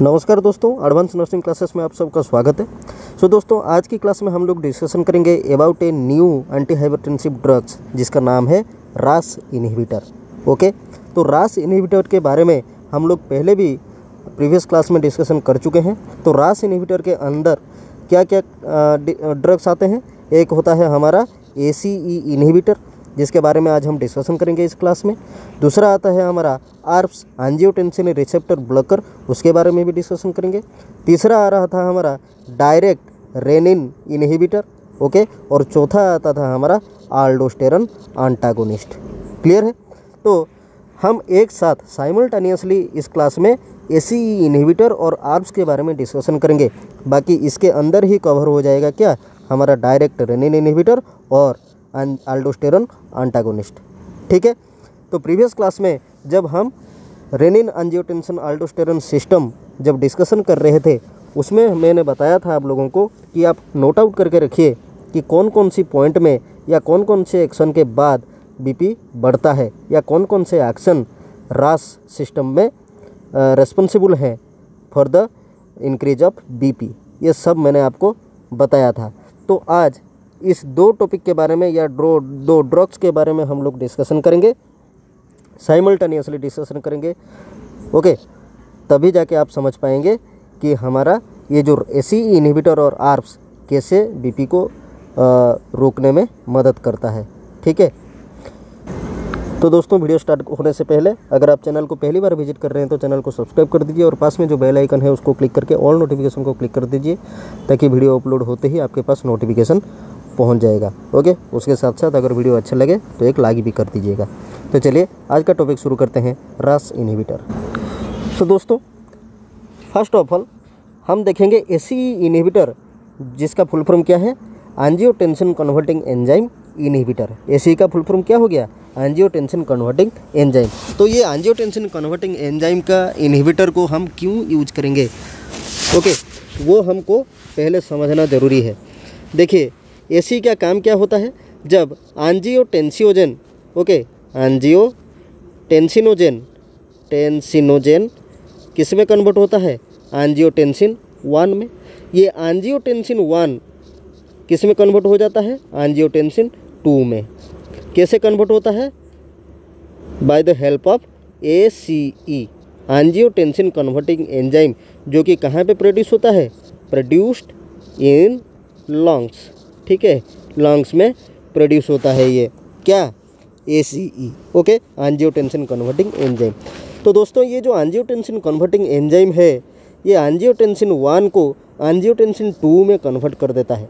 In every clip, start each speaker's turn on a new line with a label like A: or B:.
A: नमस्कार दोस्तों, advance nursing classes में आप सबका स्वागत है। दोस्तों, आज की क्लास में हम लोग डिस्कशन करेंगे about a new anti hypertensive drugs जिसका नाम है रास इनहिबिटर। ओके, तो रास इनहिबिटर के बारे में हम लोग पहले भी प्रीवियस क्लास में डिस्कशन कर चुके हैं। तो रास इनहिबिटर के अंदर क्या क्या ड्रग्स आते हैं। एक होता है हमारा ACE इनहिबिटर, जिसके बारे में आज हम डिस्कशन करेंगे इस क्लास में। दूसरा आता है हमारा ARBs एंजियोटेंसिन रिसेप्टर ब्लॉकर, उसके बारे में भी डिस्कशन करेंगे। तीसरा आ रहा था हमारा डायरेक्ट रेनिन इनहिबिटर। ओके, और चौथा आता था हमारा आल्डोस्टेरॉन एंटागोनिस्ट। क्लियर है? तो हम एक साथ साइमल्टेनियसली इस क्लास में ACE इनहिबिटर और ARBs के बारे में डिस्कशन करेंगे। बाकी इसके अंदर ही कवर हो जाएगा क्या, हमारा डायरेक्ट रेनिन इनहिबिटर और आल्डोस्टेरॉन एंटागोनिस्ट। ठीक है, तो प्रीवियस क्लास में जब हम रेनिन एंजियोटेंसिन आल्डोस्टेरॉन सिस्टम जब डिस्कशन कर रहे थे, उसमें मैंने बताया था आप लोगों को कि आप नोट आउट करके रखिए कि कौन कौन सी पॉइंट में या कौन कौन से एक्शन के बाद BP बढ़ता है या कौन कौन से एक्शन रास सिस्टम में रेस्पॉन्सिबल हैं for the increase of BP। ये सब मैंने आपको बताया था। तो आज इस दो टॉपिक के बारे में या दो ड्रग्स के बारे में हम लोग डिस्कशन करेंगे, साइमल्टेनियसली डिस्कशन करेंगे। ओके, तभी जाके आप समझ पाएंगे कि हमारा ये जो ACE इनहिबिटर और ARBs कैसे BP को रोकने में मदद करता है। ठीक है, तो दोस्तों, वीडियो स्टार्ट होने से पहले अगर आप चैनल को पहली बार विजिट कर रहे हैं तो चैनल को सब्सक्राइब कर दीजिए और पास में जो बेल आइकन है उसको क्लिक करके ऑल नोटिफिकेशन को क्लिक कर दीजिए, ताकि वीडियो अपलोड होते ही आपके पास नोटिफिकेशन पहुंच जाएगा। ओके, उसके साथ साथ अगर वीडियो अच्छा लगे तो एक लाइक भी कर दीजिएगा। तो चलिए आज का टॉपिक शुरू करते हैं, रास इनहिबिटर। तो दोस्तों, फर्स्ट ऑफ ऑल हम देखेंगे ACE इनहिबिटर, जिसका फुल फॉर्म क्या है, angiotensin converting enzyme inhibitor. ACE का फुल फॉर्म क्या हो गया, एंजियोटेंसिन कन्वर्टिंग एंजाइम। तो ये एंजियोटेंसिन कन्वर्टिंग एंजाइम का इनहिबिटर को हम क्यों यूज करेंगे, ओके, वो हमको पहले समझना ज़रूरी है। देखिए, ACE का काम क्या होता है, जब एंजियोटेंसिनोजेन, ओके, टेंसिनोजेन किस में कन्वर्ट होता है, एंजियोटेंसिन 1 में। ये एंजियोटेंसिन 1 किस में कन्वर्ट हो जाता है, एंजियोटेंसिन 2 में। कैसे कन्वर्ट होता है, by the help of ACE angiotensin converting enzyme, जो कि कहाँ पे प्रोड्यूस होता है, प्रोड्यूस्ड इन लंग्स। ठीक है, लंग्स में प्रोड्यूस होता है ये क्या, ACE। Okay, angiotensin converting enzyme. तो दोस्तों, ये जो एंजियोटेंसिन कन्वर्टिंग एंजाइम है, ये एंजियोटेंसिन 1 को एंजियोटेंसिन 2 में कन्वर्ट कर देता है।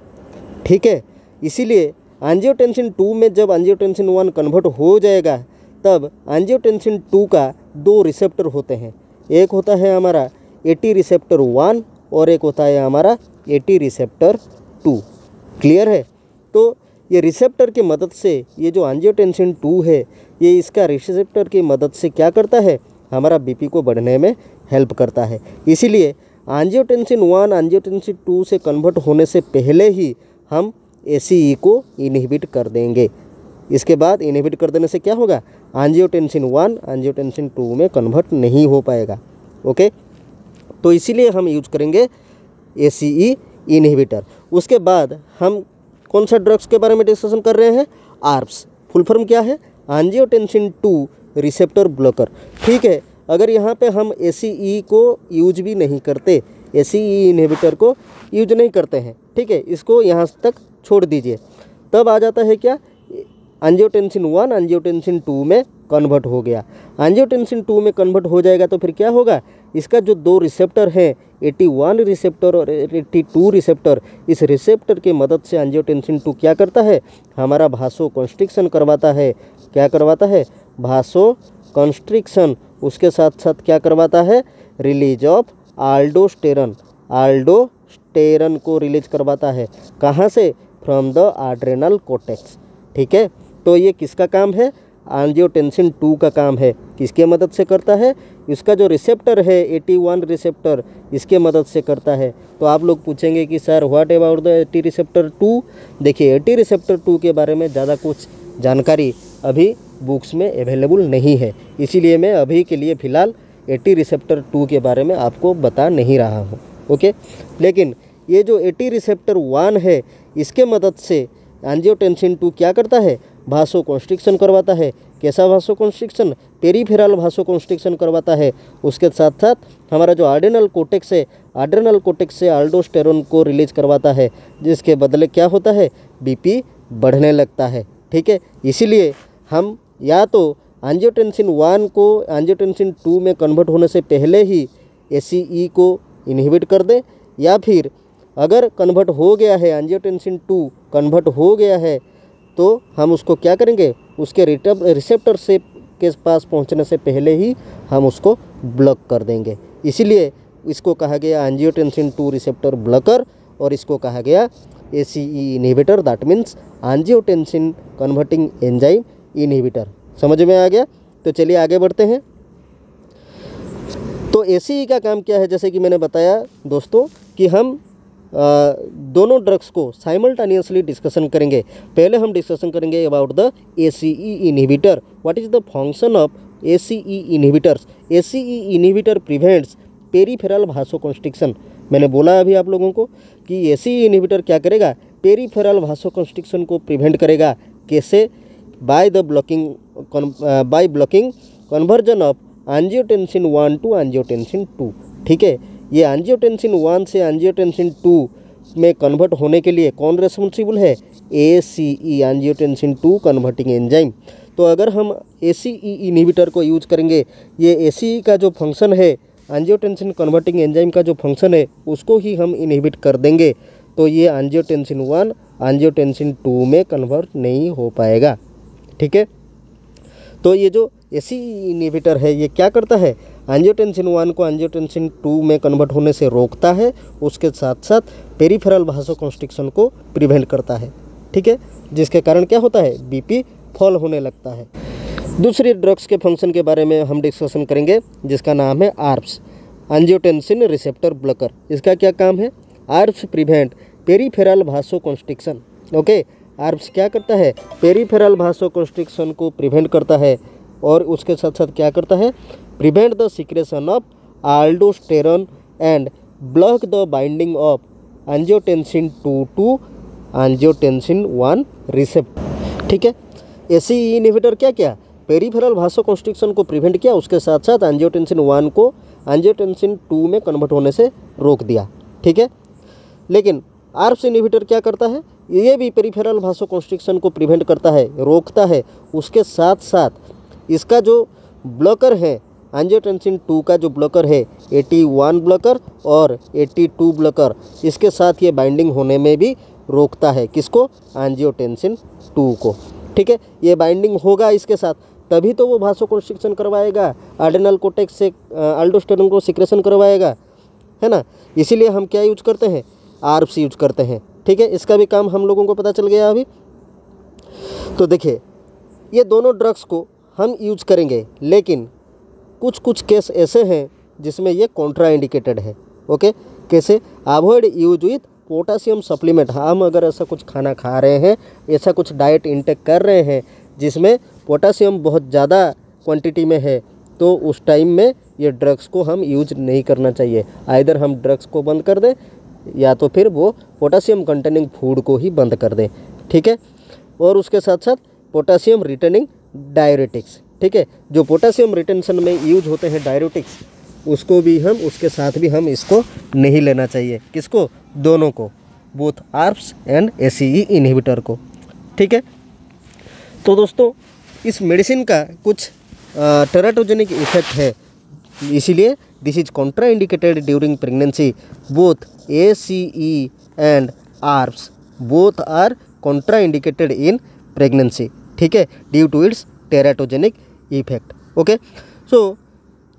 A: ठीक है, इसीलिए एंजियोटेंसिन 2 में जब एंजियोटेंसिन 1 कन्वर्ट हो जाएगा, तब एंजियोटेंसिन 2 का 2 रिसेप्टर होते हैं। एक होता है हमारा AT रिसेप्टर 1 और एक होता है हमारा AT रिसेप्टर 2। क्लियर है? तो ये रिसेप्टर की मदद से, ये जो एंजियोटेंसिन 2 है, ये इसका रिसेप्टर की मदद से क्या करता है, हमारा BP को बढ़ने में हेल्प करता है। इसीलिए एंजियोटेंसिन 1 एंजियोटेंसिन 2 से कन्वर्ट होने से पहले ही हम ACE को इनहिबिट कर देंगे। इसके बाद इनहिबिट कर देने से क्या होगा, एंजियोटेंसिन 1 एंजियोटेंसिन 2 में कन्वर्ट नहीं हो पाएगा। ओके, तो इसीलिए हम यूज करेंगे ACE इनहिबिटर। उसके बाद हम कौन सा ड्रग्स के बारे में डिस्कशन कर रहे हैं, ARBs। फुल फॉर्म क्या है, एंजियोटेंसिन 2 रिसेप्टर ब्लॉकर। ठीक है, अगर यहाँ पे हम ACE को यूज भी नहीं करते, ACE इनहिबिटर को यूज नहीं करते हैं, ठीक है, इसको यहाँ तक छोड़ दीजिए, तब आ जाता है क्या, एंजियोटेंसिन 1 एंजियोटेंसिन 2 में कन्वर्ट हो गया। एंजियोटेंसिन 2 में कन्वर्ट हो जाएगा तो फिर क्या होगा, इसका जो 2 रिसेप्टर हैं, AT1 रिसेप्टर और AT2 रिसेप्टर, इस रिसेप्टर की मदद से एंजियोटेंसिन 2 क्या करता है, हमारा भासो कंस्ट्रिक्शन करवाता है। क्या करवाता है, भासो कंस्ट्रिक्शन। उसके साथ साथ क्या करवाता है, रिलीज ऑफ आल्डोस्टेरॉन को रिलीज करवाता है। कहाँ से, फ्रॉम द एड्रेनल कोर्टेक्स। ठीक है, तो ये किसका काम है, एंजियोटेंसिन 2 का काम है। किसके मदद से करता है, इसका जो रिसेप्टर है AT1 रिसेप्टर, इसके मदद से करता है। तो आप लोग पूछेंगे कि sir what about the AT receptor 2। देखिए, AT रिसेप्टर 2 के बारे में ज़्यादा कुछ जानकारी अभी बुक्स में अवेलेबल नहीं है, इसीलिए मैं अभी के लिए फ़िलहाल AT रिसेप्टर 2 के बारे में आपको बता नहीं रहा हूँ। ओके, लेकिन ये जो AT रिसेप्टर 1 है, इसके मदद से एंजियोटेंसिन 2 क्या करता है, भासोकॉन्स्ट्रिक्शन करवाता है। कैसा भासोकॉन्स्ट्रिक्शन, पेरीफेरल भासोकॉन्स्ट्रिक्शन करवाता है। उसके साथ साथ हमारा जो आड्रेनल कोर्टेक्स है, आड्रेनल कोर्टेक्स से अल्डोस्टेरोन को रिलीज करवाता है, जिसके बदले क्या होता है, BP बढ़ने लगता है। ठीक है, इसीलिए हम या तो एंजियोटेंसिन 1 को एंजियोटेंसिन 2 में कन्वर्ट होने से पहले ही ACE को इनहिबिट कर दें, या फिर अगर कन्वर्ट हो गया है, एंजियोटेंसिन 2 कन्वर्ट हो गया है, तो हम उसको क्या करेंगे, उसके रिसेप्टर से के पास पहुंचने से पहले ही हम उसको ब्लॉक कर देंगे। इसीलिए इसको कहा गया एंजियोटेंसिन 2 रिसेप्टर ब्लॉकर, और इसको कहा गया ACE inhibitor, that means angiotensin converting enzyme inhibitor. समझ में आ गया? तो चलिए आगे बढ़ते हैं। तो ACE का काम क्या है, जैसे कि मैंने बताया दोस्तों कि हम दोनों ड्रग्स को साइमल्टेनियसली डिस्कशन करेंगे। पहले हम डिस्कशन करेंगे about the ACE inhibitor. What is the function of ACE inhibitors. ACE inhibitor prevents peripheral vasoconstriction. मैंने बोला अभी आप लोगों को कि ACE इनहिबिटर क्या करेगा, पेरीफेरल भासोकॉन्स्ट्रिक्शन को प्रिवेंट करेगा। कैसे? By blocking conversion of angiotensin 1 to angiotensin 2। ठीक है, ये एंजियोटेंसिन 1 से एंजियोटेंसिन 2 में कन्वर्ट होने के लिए कौन रेस्पॉन्सिबल है, ACE एंजियोटेंसिन 2 कन्वर्टिंग एंजाइम। तो अगर हम ACE इनहिबिटर को यूज करेंगे, ये ACE का जो फंक्शन है, एंजियोटेंसिन कन्वर्टिंग एंजाइम का जो फंक्शन है, उसको ही हम इनहिबिट कर देंगे, तो ये एंजियोटेंसिन 1 एंजियोटेंसिन 2 में कन्वर्ट नहीं हो पाएगा। ठीक है, तो ये जो ACE इनहिबिटर है, ये क्या करता है, एंजियोटेंसिन 1 को एंजियोटेंसिन 2 में कन्वर्ट होने से रोकता है, उसके साथ साथ पेरीफेरल भासोकॉन्स्ट्रिक्शन को प्रिवेंट करता है। ठीक है, जिसके कारण क्या होता है, BP फॉल होने लगता है। दूसरी ड्रग्स के फंक्शन के बारे में हम डिस्कशन करेंगे, जिसका नाम है ARBs, एंजियोटेंसिन रिसेप्टर ब्लॉकर। इसका क्या काम है, ARBs prevent peripheral vasoconstriction. Okay, ARBs क्या करता है, पेरीफेरल भासोकॉन्स्ट्रिक्शन को प्रिवेंट करता है, और उसके साथ साथ क्या करता है, prevent the secretion of aldosterone and block the binding of angiotensin 2 to angiotensin 1 receptor. ठीक है, ACE इनहिबिटर क्या किया, पेरीफेरल भासोकॉन्स्ट्रिक्शन को प्रिवेंट किया, उसके साथ साथ एंजियोटेंसिन 1 को एंजियोटेंसिन 2 में कन्वर्ट होने से रोक दिया। ठीक है, लेकिन ARBs इनहिबिटर क्या करता है, ये भी पेरीफेरल भासोकॉन्स्ट्रिक्शन को प्रिवेंट करता है, रोकता है। उसके साथ साथ इसका जो ब्लॉकर है, एंजियोटेंसिन 2 का जो ब्लॉकर है, AT1 ब्लॉकर और AT2 ब्लॉकर, इसके साथ ये बाइंडिंग होने में भी रोकता है। किसको, एंजियोटेंसिन 2 को। ठीक है, ये बाइंडिंग होगा इसके साथ, तभी तो वो भासोकॉन्स्ट्रिक्शन करवाएगा, आड्रेनल कोर्टेक्स से अल्डोस्टेरोन को सिक्रेशन करवाएगा, है ना। इसीलिए हम क्या यूज करते हैं, ARBs यूज करते हैं। ठीक है, इसका भी काम हम लोगों को पता चल गया अभी। तो देखिए, ये दोनों ड्रग्स को हम यूज करेंगे, लेकिन कुछ कुछ केस ऐसे हैं जिसमें ये कॉन्ट्रा इंडिकेटेड है। ओके, कैसे, avoid use with potassium supplement. हम अगर ऐसा कुछ खाना खा रहे हैं, ऐसा कुछ डाइट इंटेक कर रहे हैं जिसमें पोटासियम बहुत ज़्यादा क्वांटिटी में है, तो उस टाइम में ये ड्रग्स को हम यूज नहीं करना चाहिए। आइदर हम ड्रग्स को बंद कर दें, या तो फिर वो पोटासियम कंटेनिंग फूड को ही बंद कर दें। ठीक है, और उसके साथ साथ पोटासियम रिटेनिंग डायरेटिक्स। ठीक है, जो पोटासियम रिटेंशन में यूज होते हैं डायरेटिक्स, उसको भी हम, उसके साथ भी हम इसको नहीं लेना चाहिए। किसको, दोनों को, both ARBs and ACE inhibitor को। ठीक है, तो दोस्तों इस मेडिसिन का कुछ टेराटोजेनिक इफेक्ट है, इसीलिए this is contraindicated during pregnancy. Both ACE and ARBs both are contraindicated in pregnancy. ठीक है, due to its teratogenic effect. Okay, so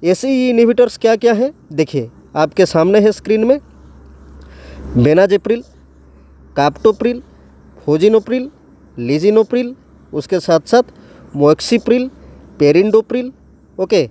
A: ACE inhibitors क्या क्या है, देखिए आपके सामने है स्क्रीन में, बेनाजेप्रिल, काप्टोप्रिल, फोजिनोप्रिल, लिजिनोप्रिल, उसके साथ साथ मोएक्सिप्रिल, पेरिंडोप्रिल, ओके,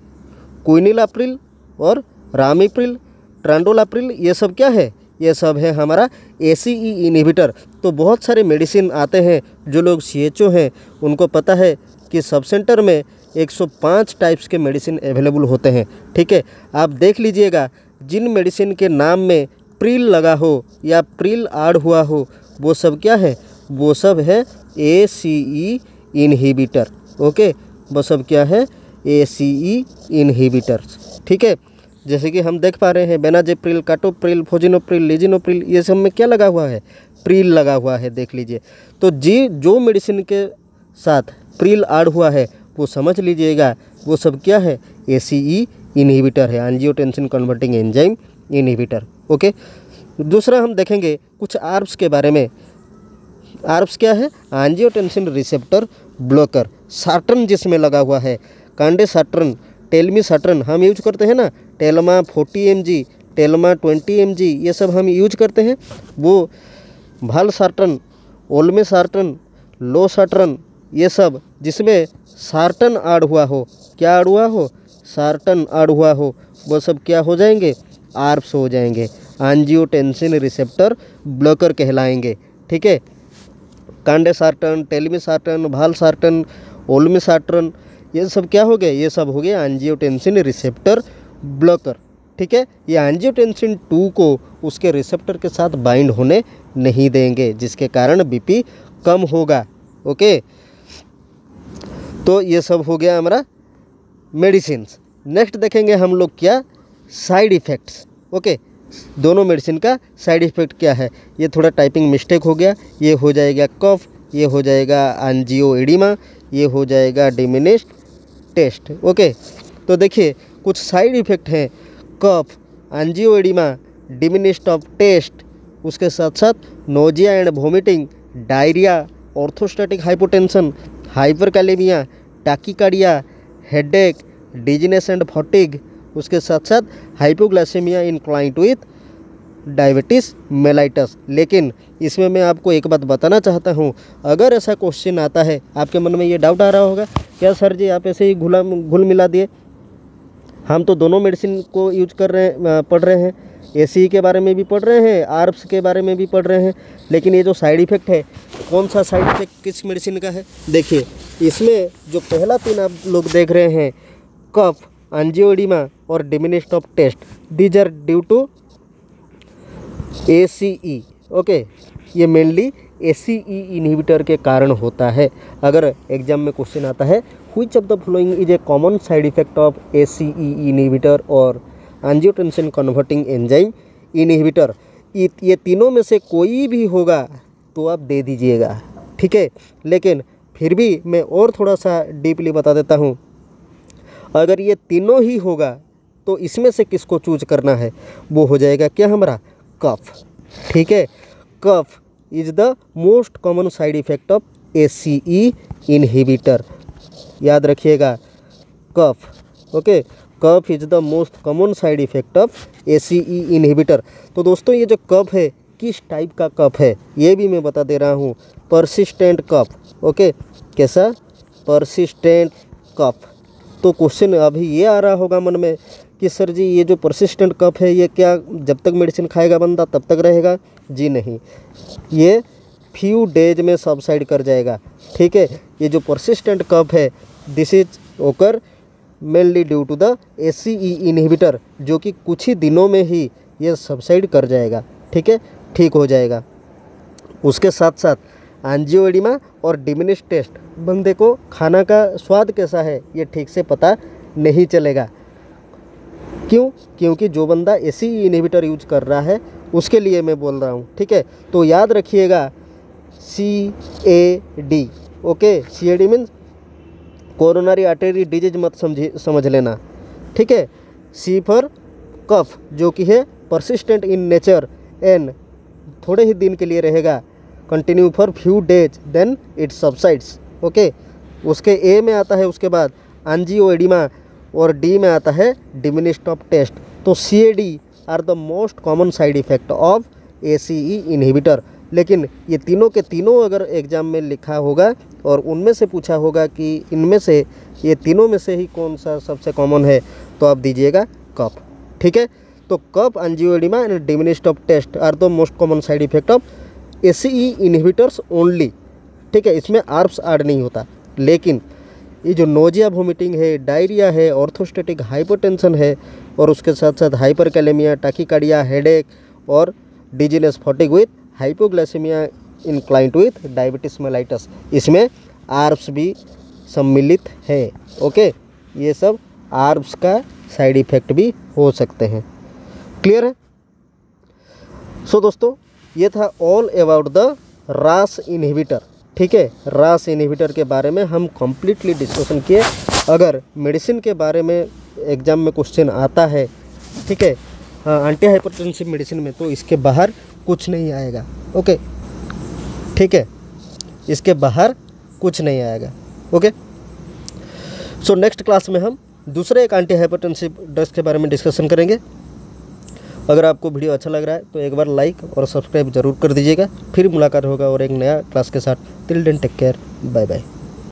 A: क्विनिलाप्रिल और रामीप्रिल, ट्रांडोलाप्रिल, ये सब क्या है, ये सब है हमारा ACE इनहिबिटर। तो बहुत सारे मेडिसिन आते हैं, जो लोग CHO हैं उनको पता है कि सब सेंटर में 105 टाइप्स के मेडिसिन अवेलेबल होते हैं। ठीक है, आप देख लीजिएगा, जिन मेडिसिन के नाम में प्रिल लगा हो या प्रिल ऐड हुआ हो वो सब क्या है, वो सब है ACE इनहिबिटर। ओके, वो सब क्या है, ACE इनहिबिटर्स। ठीक है, जैसे कि हम देख पा रहे हैं बेनाजेप्रिल, काटोप्रिल, फोजिनोप्रिल, लिजिनोप्रिल, ये सब में क्या लगा हुआ है, प्रिल लगा हुआ है, देख लीजिए। तो जो मेडिसिन के साथ प्रिल ऐड हुआ है वो समझ लीजिएगा वो सब क्या है, ACE इनहिबिटर है, angiotensin converting enzyme inhibitor. Okay, दूसरा हम देखेंगे कुछ आर्ब्स के बारे में। आर्ब्स क्या है, एंजियोटेंसिन रिसेप्टर ब्लॉकर। सार्टन जिसमें लगा हुआ है, कांडेसार्टन, टेलमीसार्टन हम यूज करते हैं ना, टेलमा 40 mg, टेलमा 20 mg, ये सब हम यूज करते हैं। वो वालसार्टन, ओल्मेसार्टन, लोसार्टन, ये सब जिसमें सार्टन ऐड हुआ हो, क्या ऐड हुआ हो, सार्टन ऐड हुआ हो, वो सब क्या हो जाएंगे, आर्ब्स हो जाएंगे, एंजियोटेंसिन रिसेप्टर ब्लॉकर कहलाएंगे। ठीक है, कांडेसार्टन, टेलमीसार्टन, वालसार्टन, ओल्मेसार्टन, ये सब क्या हो गए, ये सब हो गए एंजियोटेंसिन रिसेप्टर ब्लॉकर। ठीक है, ये एंजियोटेंसिन 2 को उसके रिसेप्टर के साथ बाइंड होने नहीं देंगे, जिसके कारण बीपी कम होगा। ओके, तो ये सब हो गया हमारा मेडिसिन्स। नेक्स्ट देखेंगे हम लोग क्या, साइड इफ़ेक्ट्स। ओके, दोनों मेडिसिन का साइड इफ़ेक्ट क्या है। ये थोड़ा टाइपिंग मिस्टेक हो गया, ये हो जाएगा कफ, ये हो जाएगा एंजियोएडिमा, ये हो जाएगा डिमिनिश्ड टेस्ट। ओके, तो देखिए कुछ साइड इफ़ेक्ट हैं, cough, angioedema, diminished of taste, उसके साथ साथ nausea and vomiting, diarrhoea, orthostatic hypotension, hyperkalaemia, tachycardia, headache, dizziness and fatigue, उसके साथ साथ hypoglycaemia inclined with diabetes mellitus. लेकिन इसमें मैं आपको एक बात बताना चाहता हूँ, अगर ऐसा क्वेश्चन आता है, आपके मन में ये डाउट आ रहा होगा, क्या सर जी आप ऐसे ही घुल मिला दिए, हम तो दोनों मेडिसिन को यूज कर रहे हैं, पढ़ रहे हैं, ACE के बारे में भी पढ़ रहे हैं, आर्ब्स के बारे में भी पढ़ रहे हैं, लेकिन ये जो साइड इफ़ेक्ट है, कौन सा साइड इफ़ेक्ट किस मेडिसिन का है। देखिए इसमें जो पहला 3 आप लोग देख रहे हैं, कफ, एंजियोएडिमा और diminished of taste, these are due to ACE। Okay, ये मेनली ACE इनहिबिटर के कारण होता है। अगर एग्जाम में क्वेश्चन आता है, which of the following is a common side effect of ACE inhibitor और एंजियोटेंसिन कन्वर्टिंग एंजाइम इनहिबिटर, ये तीनों में से कोई भी होगा तो आप दे दीजिएगा। ठीक है, लेकिन फिर भी मैं और थोड़ा सा डीपली बता देता हूँ, अगर ये तीनों ही होगा तो इसमें से किसको चूज करना है, वो हो जाएगा क्या, हमारा कफ। ठीक है, cough is the most common side effect of ACE inhibitor, याद रखिएगा, cough. Okay, cough is the most common side effect of ACE inhibitor. तो दोस्तों ये जो कफ है, किस टाइप का कफ है ये भी मैं बता दे रहा हूँ, परसिस्टेंट कफ। ओके, कैसा, परसिस्टेंट कफ। तो क्वेश्चन अभी ये आ रहा होगा मन में कि सर जी ये जो परसिस्टेंट कफ है ये क्या जब तक मेडिसिन खाएगा बंदा तब तक रहेगा? जी नहीं, ये फ्यू डेज में सबसाइड कर जाएगा। ठीक है, ये जो परसिस्टेंट कफ है this is occur mainly due to the ACE inhibitor, जो कि कुछ ही दिनों में ही ये सबसाइड कर जाएगा। ठीक है, ठीक हो जाएगा। उसके साथ साथ एंजियोएडिमा और डिमिनिश्ड टेस्ट, बंदे को खाना का स्वाद कैसा है ये ठीक से पता नहीं चलेगा। क्यों? क्योंकि जो बंदा ACE इनहिबिटर यूज कर रहा है उसके लिए मैं बोल रहा हूँ। ठीक है, तो याद रखिएगा CAD। Okay, CAD means coronary artery disease मत समझ लेना। ठीक है, C फॉर कफ जो कि है परसिस्टेंट इन नेचर, N थोड़े ही दिन के लिए रहेगा, continue for few days then it subsides. Okay, उसके A में आता है उसके बाद एंजियोएडिमा और D में आता है डिमिनिश्ड ऑफ टेस्ट। तो CAD are the most common side effect of ACE inhibitor. लेकिन ये तीनों के तीनों अगर एग्जाम में लिखा होगा और उनमें से पूछा होगा कि इनमें से ये तीनों में से ही कौन सा सबसे कॉमन है, तो आप दीजिएगा कफ। ठीक है, तो cough, angioedema and diminished of taste are the most common side effect of ACE inhibitors only. ठीक है, इसमें आर्ब्स ऐड नहीं होता, लेकिन ये जो नोजिया वोमिटिंग है, डायरिया है, ऑर्थोस्टेटिक हाइपोटेंशन है और उसके साथ साथ हाइपरकैलेमिया, टाकीकार्डिया, हेडेक और dizziness, fatigue with hypoglycaemia in client with diabetes mellitus, इसमें आर्ब्स भी सम्मिलित है। ओके, ये सब आर्ब्स का साइड इफ़ेक्ट भी हो सकते हैं। क्लियर है? सो दोस्तों, ये था ऑल अबाउट द रास इनहिबिटर। ठीक है, रास इनहिबिटर के बारे में हम कम्प्लीटली डिस्कशन किए। अगर मेडिसिन के बारे में एग्जाम में क्वेश्चन आता है, ठीक है, एंटी हाइपरटेंसिव मेडिसिन में, तो इसके बाहर कुछ नहीं आएगा। ओके, ठीक है, इसके बाहर कुछ नहीं आएगा। ओके, सो नेक्स्ट क्लास में हम दूसरे एक एंटी हाइपरटेंसिव ड्रग्स के बारे में डिस्कशन करेंगे। अगर आपको वीडियो अच्छा लग रहा है तो एक बार लाइक और सब्सक्राइब जरूर कर दीजिएगा। फिर मुलाकात होगा और एक नया क्लास के साथ। Till then take care, bye bye.